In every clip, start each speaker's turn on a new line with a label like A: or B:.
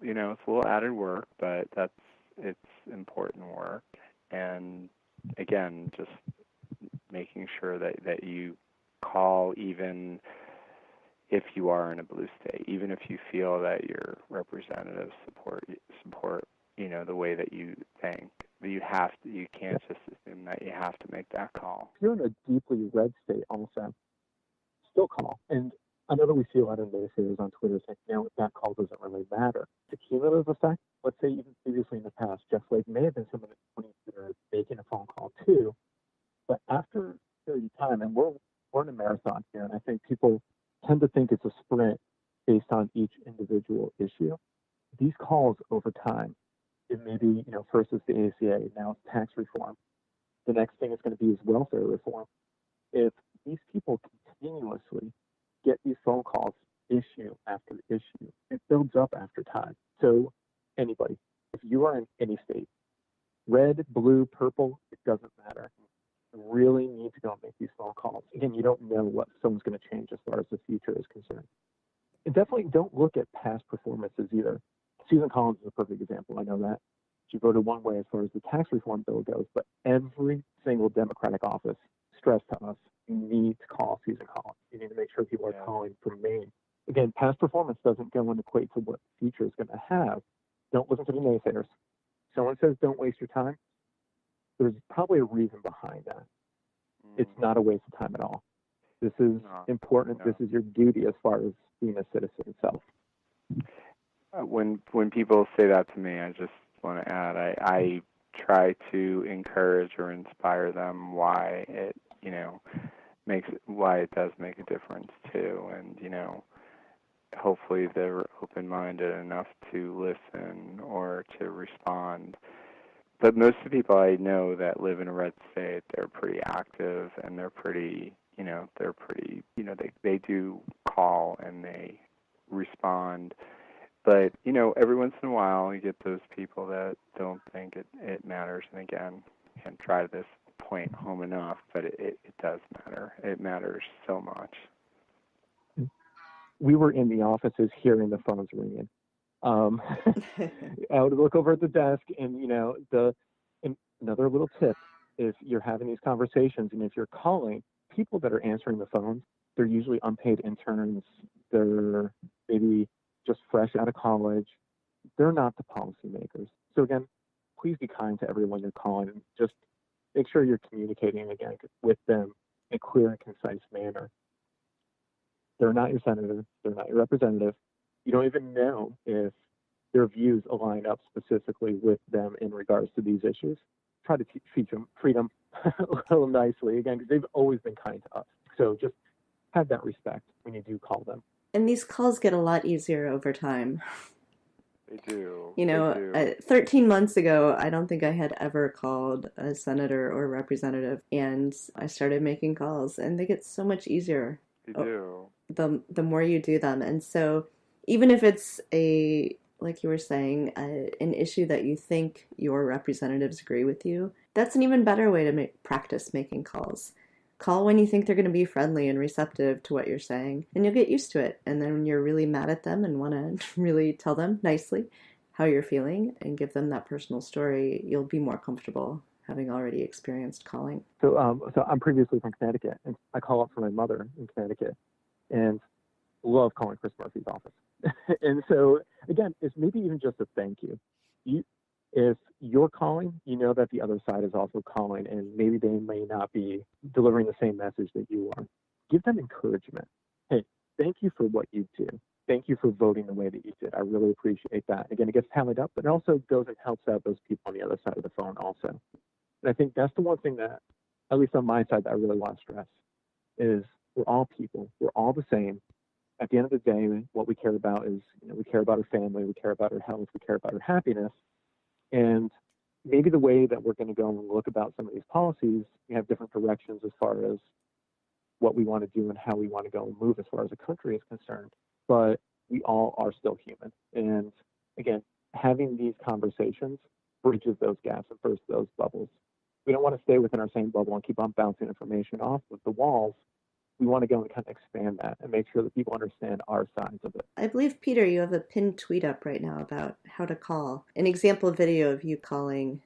A: it's a little added work, but it's important work. And again, just making sure that you call even if you are in a blue state, even if you feel that your representatives support the way that you think. But you can't just assume that you have to make that call.
B: If you're in a deeply red state also, still call. And I know that we see a lot of naysayers on Twitter saying, that call doesn't really matter. The cumulative effect, let's say even previously in the past, Jeff Flake may have been someone that's making a phone call too, but after a period of time, and we're in a marathon here, and I think people tend to think it's a sprint based on each individual issue. These calls over time, it may be, first is the ACA, now it's tax reform. The next thing is going to be is welfare reform. If these people continuously get these phone calls issue after issue, it builds up after time. So anybody, if you are in any state, red, blue, purple, it doesn't matter. You really need to go and make these phone calls. Again, you don't know what someone's going to change as far as the future is concerned. And definitely don't look at past performances either. Susan Collins is a perfect example. I know that. She voted one way as far as the tax reform bill goes, but every single Democratic office stressed to us, you need to call Susan Collins. You need to make sure people are calling from Maine. Again, past performance doesn't go and equate to what the future is going to have. Don't listen to the naysayers. Someone says don't waste your time. There's probably a reason behind that. It's not a waste of time at all. This is important. No. This is your duty as far as being a citizen itself.
A: When people say that to me, I just want to add, I try to encourage or inspire them why it does make a difference too, and hopefully they're open-minded enough to listen or to respond. But most of the people I know that live in a red state, they're pretty active and they're pretty, they do call and they respond. But, every once in a while you get those people that don't think it matters. And again, can't drive this point home enough, but it does matter. It matters so much.
B: We were in the offices hearing the phones ringing. I would look over at the desk and, and another little tip, if you're having these conversations and if you're calling, people that are answering the phones, they're usually unpaid interns. They're maybe just fresh out of college. They're not the policymakers. So again, please be kind to everyone you're calling and just make sure you're communicating again with them in a clear and concise manner. They're not your senator. They're not your representative. You don't even know if their views align up specifically with them in regards to these issues. Try to treat them a little nicely, again, because they've always been kind to us. So just have that respect when you do call them.
C: And these calls get a lot easier over time.
A: They do.
C: 13 months ago, I don't think I had ever called a senator or representative, and I started making calls, and they get so much easier.
A: They do.
C: The more you do them. And so even if it's like you were saying, an issue that you think your representatives agree with you, that's an even better way to practice making calls. Call when you think they're going to be friendly and receptive to what you're saying, and you'll get used to it. And then when you're really mad at them and want to really tell them nicely how you're feeling and give them that personal story, you'll be more comfortable having already experienced calling.
B: So I'm previously from Connecticut, and I call up for my mother in Connecticut, and love calling Chris Murphy's office. And so, again, it's maybe even just a thank you. If you're calling, you know that the other side is also calling, and maybe they may not be delivering the same message that you are. Give them encouragement. Hey, thank you for what you do. Thank you for voting the way that you did. I really appreciate that. Again, it gets tallied up, but it also goes and helps out those people on the other side of the phone also. And I think that's the one thing that, at least on my side, that I really want to stress, is we're all people. We're all the same. At the end of the day, what we care about is, we care about our family, we care about our health, we care about our happiness. And maybe the way that we're going to go and look about some of these policies, we have different directions as far as what we want to do and how we want to go and move as far as the country is concerned. But we all are still human. And again, having these conversations bridges those gaps and bursts those bubbles. We don't want to stay within our same bubble and keep on bouncing information off of the walls we want to go and kind of expand that and make sure that people understand our sides of it.
C: I believe, Peter, you have a pinned tweet up right now about how to call. An example video of you calling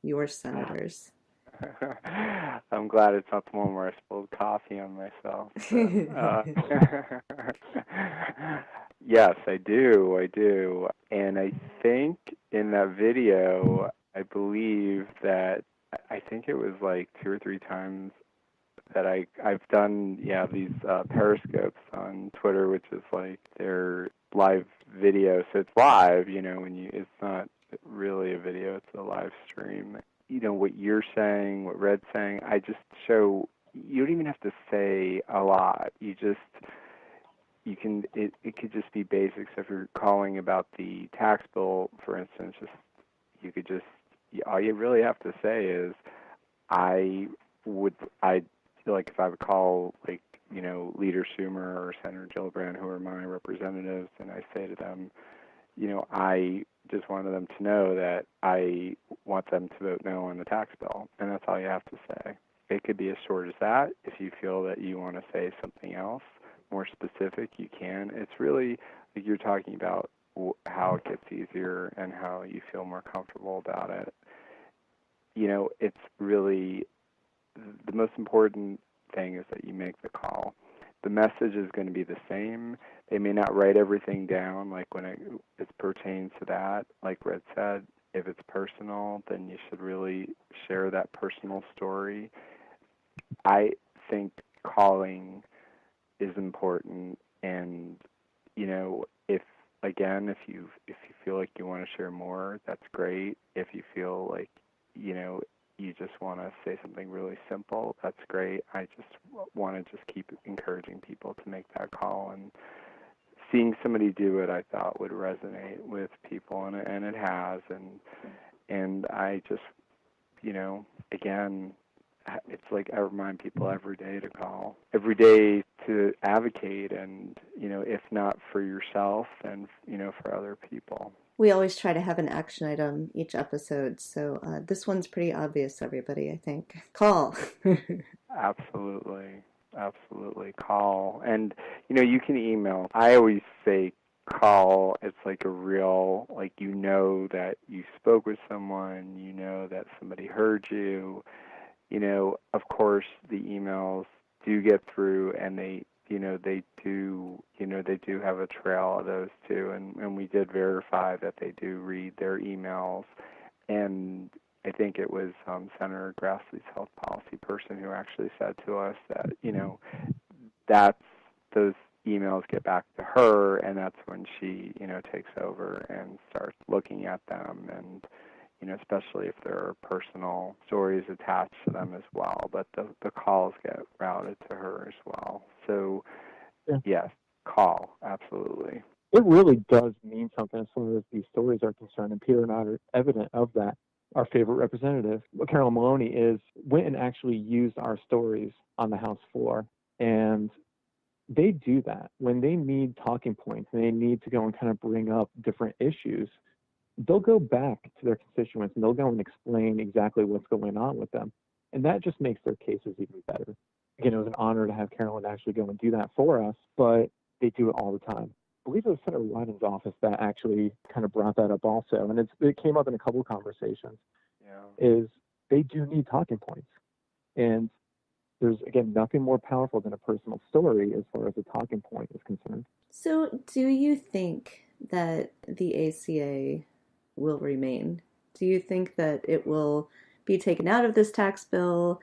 C: your senators.
A: I'm glad it's not the one where I spilled coffee on myself. But, yes, I do. And I think in that video, I believe that I think it was like 2 or 3 times that I've done these periscopes on Twitter, which is like their live video. So it's live, it's not really a video, it's a live stream. What you're saying, what Red's saying, I just show, you don't even have to say a lot. You can, it could just be basics. If you're calling about the tax bill, for instance, all you really have to say is, I feel like if I would call, like, Leader Schumer or Senator Gillibrand, who are my representatives, and I say to them, I just wanted them to know that I want them to vote no on the tax bill, and that's all you have to say. It could be as short as that. If you feel that you want to say something else, more specific, you can. It's really, like you're talking about, how it gets easier and how you feel more comfortable about it. It's really, the most important thing is that you make the call. The message is going to be the same. They may not write everything down, like when it pertains to that. Like Red said, if it's personal, then you should really share that personal story. I think calling is important, and if you feel like you want to share more, that's great. If you feel like you just want to say something really simple, that's great. I just want to just keep encouraging people to make that call, and seeing somebody do it, I thought would resonate with people, and it has, and I just, again, it's like I remind people every day to call, every day to advocate, and if not for yourself, then for other people.
C: We always try to have an action item each episode, so this one's pretty obvious, everybody, I think. Call.
A: Absolutely. Call. And, you can email. I always say call. It's like a real, like, that you spoke with someone, that somebody heard you. Of course, the emails do get through, and they do have a trail of those too, and we did verify that they do read their emails, and I think it was Senator Grassley's health policy person who actually said to us that, those emails get back to her, and that's when she, takes over and starts looking at them, and especially if there are personal stories attached to them as well. But the calls get routed to her as well. So, yes, call, absolutely.
B: It really does mean something as far as these stories are concerned, and Peter and I are evident of that. Our favorite representative, Carolyn Maloney, went and actually used our stories on the House floor, and they do that when they need talking points and they need to go and kind of bring up different issues. They'll go back to their constituents and they'll go and explain exactly what's going on with them. And that just makes their cases even better. Again, it was an honor to have Carolyn actually go and do that for us, but they do it all the time. I believe it was Senator Wyden's office that actually kind of brought that up also. And it came up in a couple of conversations, is they do need talking points. And there's, again, nothing more powerful than a personal story as far as a talking point is concerned.
C: So do you think that the ACA will remain? Do you think that it will be taken out of this tax bill?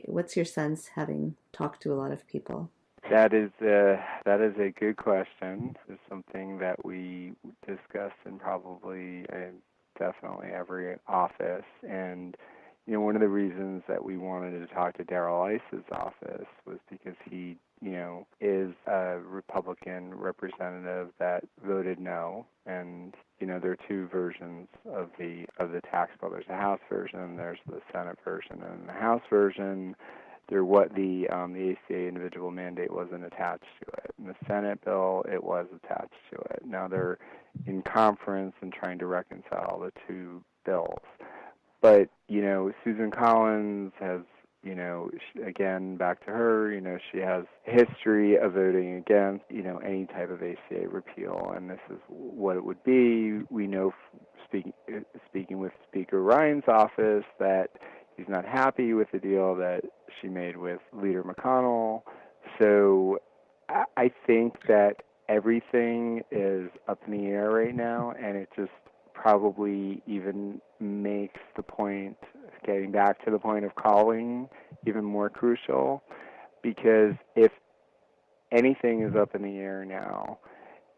C: What's your sense, having talked to a lot of people?
A: That is a good question. It's something that we discuss in probably definitely every office. And one of the reasons that we wanted to talk to Darrell Iss's office was because he, is a Republican representative that voted no. And there are two versions of the tax bill. There's a House version, there's the Senate version, and the House version, what the ACA individual mandate wasn't attached to it. In the Senate bill, it was attached to it. Now they're in conference and trying to reconcile the two bills. But, Susan Collins has Again, back to her, she has a history of voting against, any type of ACA repeal, and this is what it would be. We know, speaking with Speaker Ryan's office, that he's not happy with the deal that she made with Leader McConnell. So I think that everything is up in the air right now, and it just probably even makes the point, getting back to the point of calling, even more crucial, because if anything is up in the air now,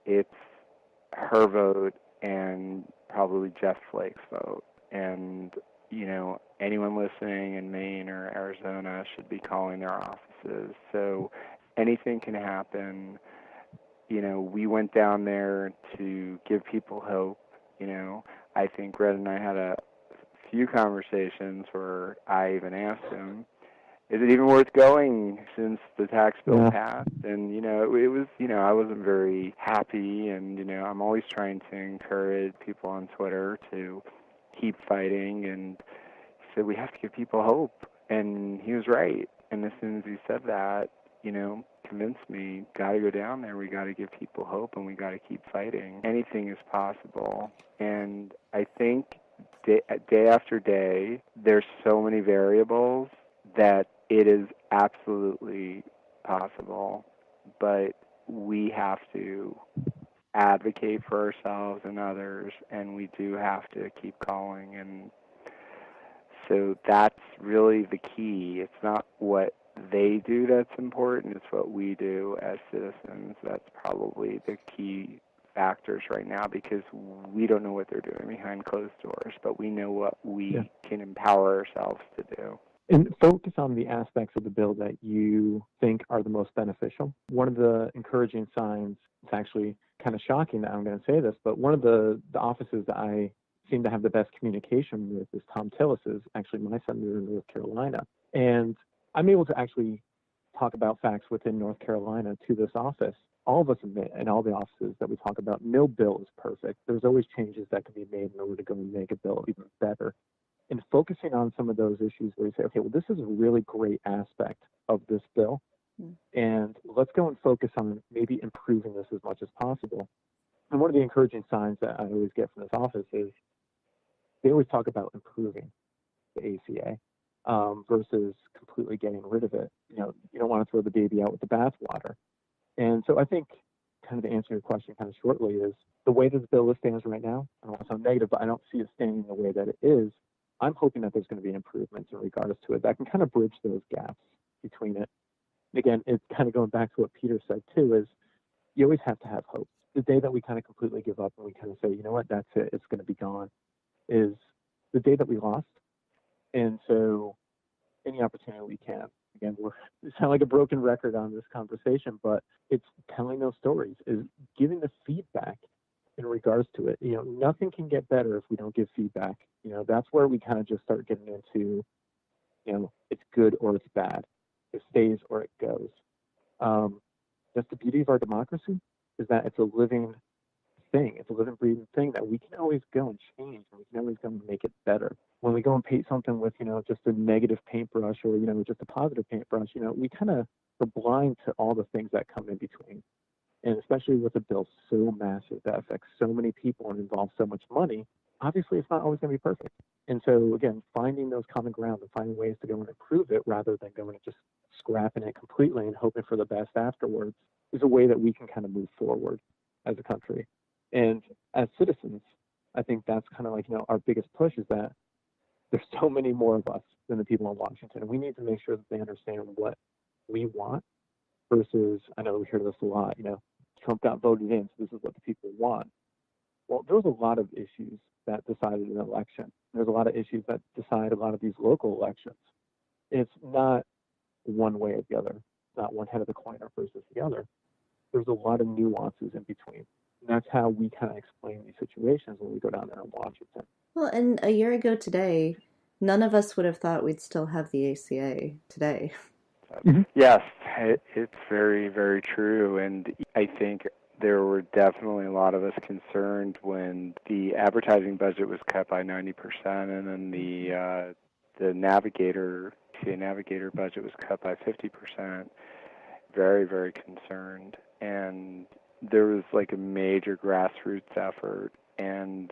A: it's her vote and probably Jeff Flake's vote. And, anyone listening in Maine or Arizona should be calling their offices. So anything can happen. We went down there to give people hope. I think Red and I had a few conversations where I even asked him, is it even worth going since the tax bill passed? And, it was, I wasn't very happy. And, I'm always trying to encourage people on Twitter to keep fighting. And he said, we have to give people hope. And he was right. And as soon as he said that, convinced me, got to go down there. We got to give people hope, and we got to keep fighting. Anything is possible. And I think day after day, there's so many variables that it is absolutely possible, but we have to advocate for ourselves and others, and we do have to keep calling. And so that's really the key. It's not what they do that's important, it's what we do as citizens. That's probably the key factors right now, because we don't know what they're doing behind closed doors, but we know what we can empower ourselves to do.
B: And focus on the aspects of the bill that you think are the most beneficial. One of the encouraging signs, it's actually kind of shocking that I'm going to say this, but one of the offices that I seem to have the best communication with is Tom Tillis's, actually my senator in North Carolina. And I'm able to actually talk about facts within North Carolina to this office. All of us admit, in all the offices that we talk about, no bill is perfect. There's always changes that can be made in order to go and make a bill even better. And focusing on some of those issues where you say, okay, well, this is a really great aspect of this bill, and let's go and focus on maybe improving this as much as possible. And one of the encouraging signs that I always get from this office is they always talk about improving the ACA. Versus completely getting rid of it. You don't want to throw the baby out with the bathwater. And so I think, kind of to answer your question kind of shortly, is the way that the bill stands right now, I don't want to sound negative, but I don't see it standing the way that it is. I'm hoping that there's going to be improvements in regards to it that can kind of bridge those gaps between it. And again, it's kind of going back to what Peter said too, is you always have to have hope. The day that we kind of completely give up and we kind of say, you know what, that's it, it's going to be gone, is the day that we lost. And so any opportunity we can, again, we sound like a broken record on this conversation, but it's telling those stories, is giving the feedback in regards to it. Nothing can get better if we don't give feedback. That's where we kind of just start getting into, it's good or it's bad. It stays or it goes. That's the beauty of our democracy, is that it's a living thing. It's a living, breathing thing that we can always go and change, and we can always go and make it better. When we go and paint something with, just a negative paintbrush or, just a positive paintbrush, we kind of are blind to all the things that come in between. And especially with a bill so massive that affects so many people and involves so much money, obviously it's not always going to be perfect. And so, again, finding those common ground and finding ways to go and improve it rather than going and just scrapping it completely and hoping for the best afterwards is a way that we can kind of move forward as a country. And as citizens, I think that's kind of like, our biggest push is that there's so many more of us than the people in Washington. And we need to make sure that they understand what we want versus, I know we hear this a lot, Trump got voted in, so this is what the people want. Well, there's a lot of issues that decided an election. There's a lot of issues that decide a lot of these local elections. It's not one way or the other, not one head of the coin versus the other. There's a lot of nuances in between. And that's how we kind of explain these situations when we go down there in Washington.
C: Well, and a year ago today, none of us would have thought we'd still have the ACA today.
A: Yes, it's very, very true. And I think there were definitely a lot of us concerned when the advertising budget was cut by 90%, and then the Navigator ACA Navigator budget was cut by 50%. Very, very concerned. And there was like a major grassroots effort, and